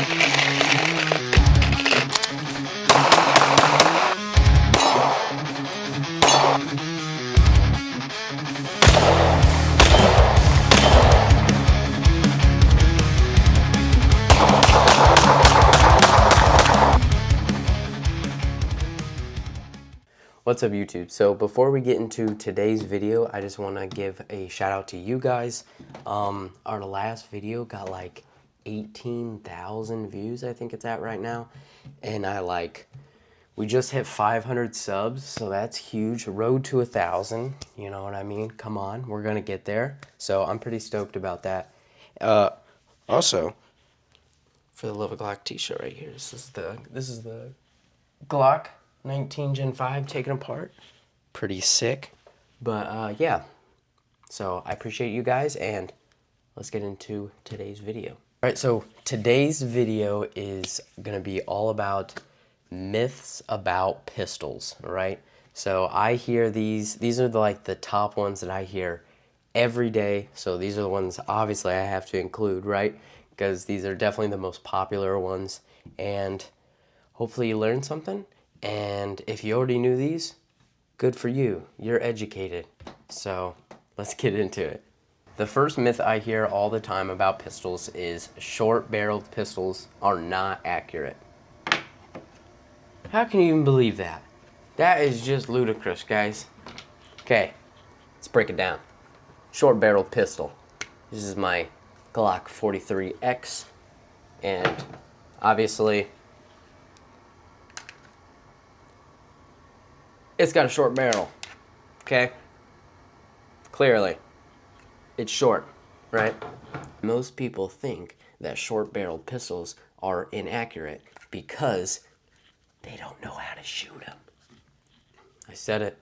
What's up, YouTube? So before we get into today's video, I just want to give a shout out to you guys. Our last video got like 18,000 views, I think it's at right now. And we just hit 500 subs, so that's huge. Road to 1,000, you know what I mean? Come on, we're gonna get there. So I'm pretty stoked about that. Also, for the Love of Glock t-shirt right here, this is the Glock 19 Gen 5 taken apart. Pretty sick. But yeah, so I appreciate you guys, and let's get into today's video. All right, so today's video is gonna be all about myths about pistols, right? So I hear these are the top ones that I hear every day. So these are the ones obviously I have to include, right? Because these are definitely the most popular ones, and hopefully you learned something. And if you already knew these, good for you. You're educated. So let's get into it. The first myth I hear all the time about pistols is short-barreled pistols are not accurate. How can you even believe that? That is just ludicrous, guys. Okay, let's break it down. Short-barreled pistol. This is my Glock 43X, and obviously it's got a short barrel, okay? Clearly, it's short, right? Most people think that short-barreled pistols are inaccurate because they don't know how to shoot them. I said it.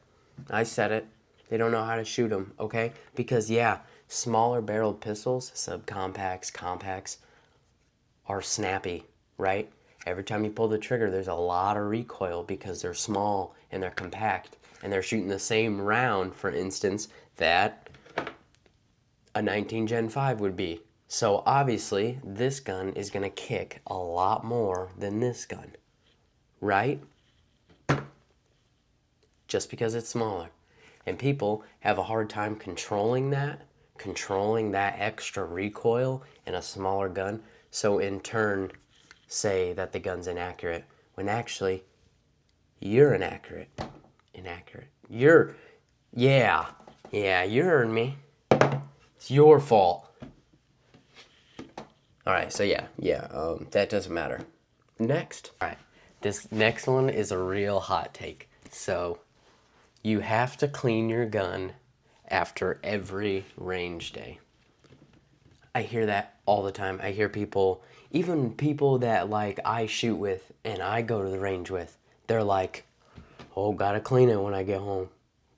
They don't know how to shoot them, okay? Because, yeah, smaller-barreled pistols, subcompacts, compacts, are snappy, right? Every time you pull the trigger, there's a lot of recoil because they're small and they're compact and they're shooting the same round, for instance, that a 19 Gen 5 would be. So obviously, this gun is going to kick a lot more than this gun, right? Just because it's smaller. And people have a hard time controlling that extra recoil in a smaller gun, so in turn say that the gun's inaccurate, when actually you're inaccurate. You heard me. It's your fault. All right, so that doesn't matter. Next. All right, this next one is a real hot take. So you have to clean your gun after every range day. I hear that all the time. I hear people, even people that I shoot with and I go to the range with, they're like, oh, gotta clean it when I get home.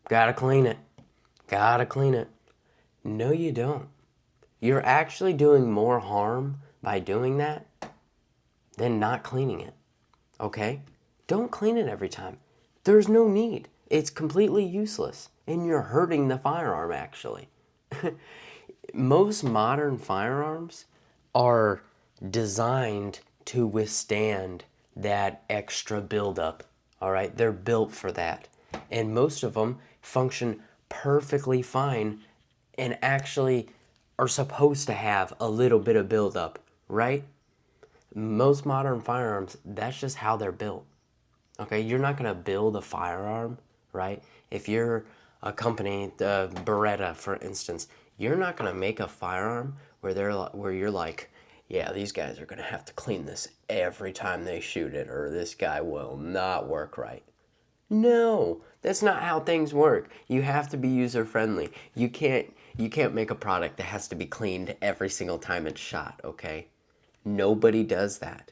Gotta clean it. No, you don't. You're actually doing more harm by doing that than not cleaning it, okay? Don't clean it every time. There's no need. It's completely useless, and you're hurting the firearm, actually. Most modern firearms are designed to withstand that extra buildup, all right? They're built for that. And most of them function perfectly fine and actually are supposed to have a little bit of buildup, right? Most modern firearms, that's just how they're built, okay? You're not going to build a firearm, right? If you're a company, the Beretta, for instance, you're not going to make a firearm where you're like, yeah, these guys are going to have to clean this every time they shoot it, or this guy will not work right. No, that's not how things work. You have to be user-friendly. You can't make a product that has to be cleaned every single time it's shot, okay? Nobody does that.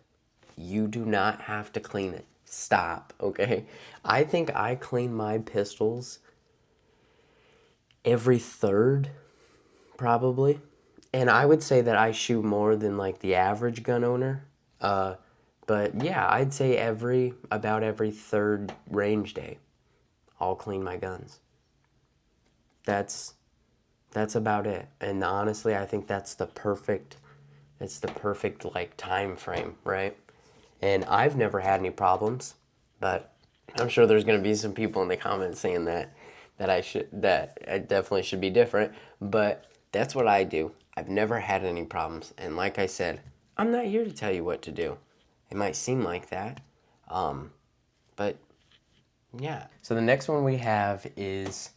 You do not have to clean it. Stop, okay? I think I clean my pistols every third, probably. And I would say that I shoot more than the average gun owner. But yeah, I'd say about every third range day, I'll clean my guns. That's about it. And honestly, I think that's the perfect It's the perfect like time frame, right? And I've never had any problems, but I'm sure there's going to be some people in the comments saying that I definitely should be different, but that's what I do. I've never had any problems, and like I said, I'm not here to tell you what to do. It might seem like that, but yeah. So the next one we have is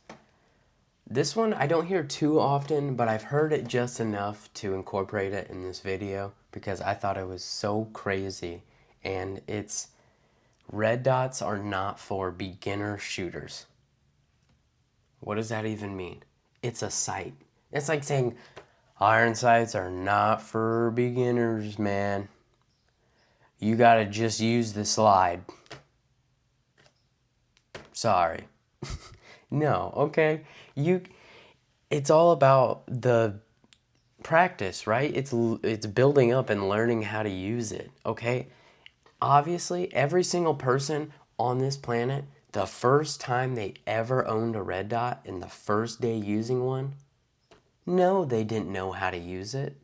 this one. I don't hear too often, but I've heard it just enough to incorporate it in this video because I thought it was so crazy. And it's red dots are not for beginner shooters. What does that even mean? It's a sight. It's like saying iron sights are not for beginners, man. You gotta just use the slide. Sorry. No, okay? It's all about the practice, right? It's building up and learning how to use it, okay? Obviously, every single person on this planet, the first time they ever owned a red dot and the first day using one, no, they didn't know how to use it.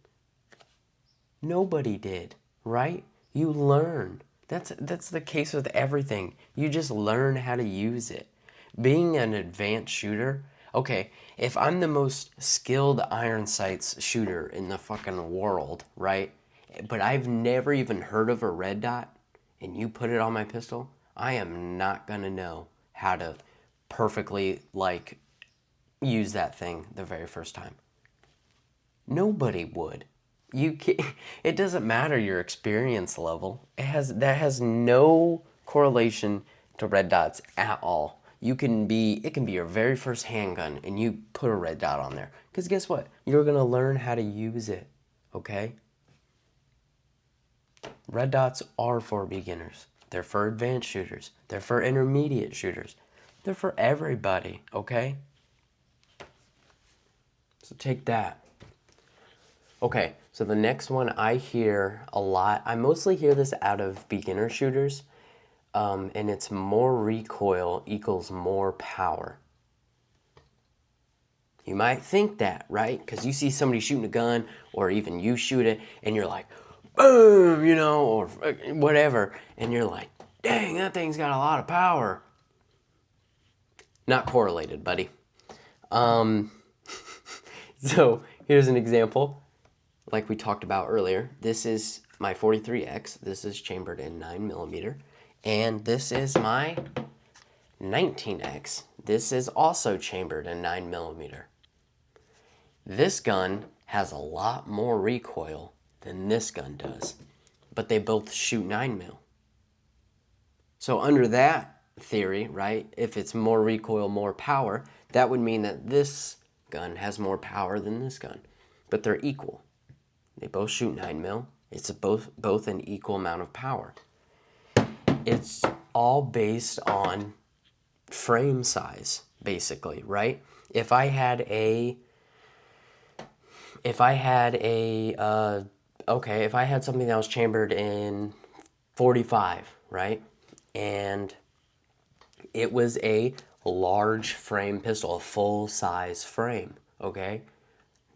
Nobody did, right? You learn. That's the case with everything. You just learn how to use it. Being an advanced shooter, okay, if I'm the most skilled iron sights shooter in the fucking world, right? But I've never even heard of a red dot, and you put it on my pistol, I am not gonna know how to perfectly like use that thing the very first time. Nobody would. It doesn't matter your experience level. That has no correlation to red dots at all. It can be your very first handgun and you put a red dot on there. Because guess what? You're gonna learn how to use it. Okay? Red dots are for beginners. They're for advanced shooters. They're for intermediate shooters. They're for everybody, okay? So take that. Okay, so the next one I hear a lot. I mostly hear this out of beginner shooters, and it's more recoil equals more power. You might think that, right? Because you see somebody shooting a gun, or even you shoot it, and you're like, boom, you know, or whatever, and you're like, dang, that thing's got a lot of power. Not correlated, buddy. So here's an example. Like we talked about earlier, this is my 43X. This is chambered in 9mm. And this is my 19X. This is also chambered in 9mm. This gun has a lot more recoil than this gun does, but they both shoot 9mm. So under that theory, right, if it's more recoil, more power, that would mean that this gun has more power than this gun, but they're equal. They both shoot 9mm. It's both an equal amount of power. It's all based on frame size, basically, right? If I had something that was chambered in 45, right? And it was a large frame pistol, a full-size frame, okay?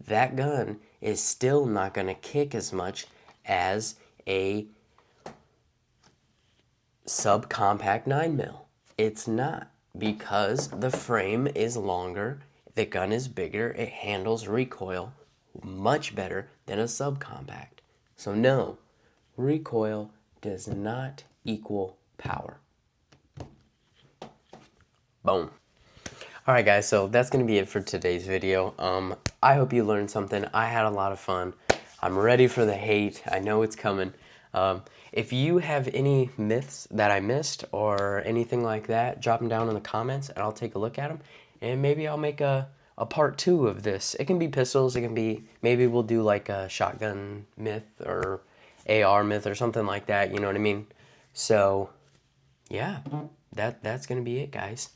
That gun is still not going to kick as much as a subcompact 9mm. It's not, because the frame is longer, the gun is bigger, it handles recoil much better than a subcompact. So no, recoil does not equal power. Boom. Alright guys, so that's going to be it for today's video. I hope you learned something. I had a lot of fun. I'm ready for the hate. I know it's coming. If you have any myths that I missed or anything like that, drop them down in the comments and I'll take a look at them. And maybe I'll make a part 2 of this. It can be pistols. It can be, maybe we'll do like a shotgun myth or AR myth or something like that. You know what I mean? So, yeah, that's going to be it, guys.